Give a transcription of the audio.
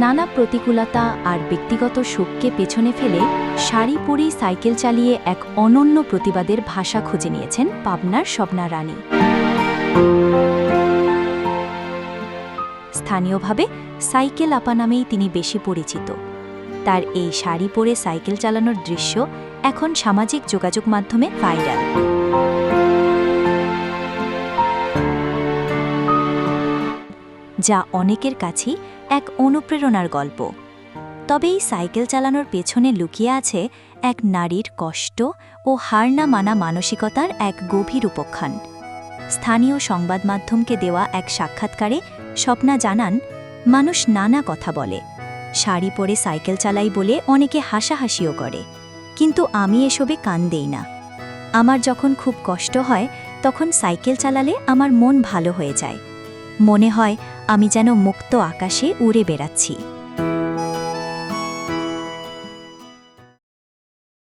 নানা প্রতিকূলতা আর ব্যক্তিগত শোককে পেছনে ফেলে শাড়ি পরেই সাইকেল চালিয়ে এক অনন্য প্রতিবাদের ভাষা খুঁজে নিয়েছেন পাবনার স্বপ্না রানী। স্থানীয়ভাবে সাইকেল আপা নামেই তিনি বেশি পরিচিত। তার এই শাড়ি পরে সাইকেল চালানোর দৃশ্য এখন সামাজিক যোগাযোগ মাধ্যমে ভাইরাল। যা অনেকের কাছেই এক অনুপ্রেরণার গল্প। তবে এই সাইকেল চালানোর পেছনে লুকিয়ে আছে এক নারীর কষ্ট ও হার না মানা মানসিকতার এক গভীর উপাখ্যান। স্থানীয় সংবাদ মাধ্যমকে দেওয়া এক সাক্ষাৎকারে স্বপ্না জানান, মানুষ নানা কথা বলে, শাড়ি পরে সাইকেল চালাই বলে অনেকে হাসাহাসিও করে, কিন্তু আমি এসবে কান দেই না। আমার যখন খুব কষ্ট হয় তখন সাইকেল চালালে আমার মন ভালো হয়ে যায়। মনে হয় আমি যেন মুক্ত আকাশে উড়ে বেড়াচ্ছি।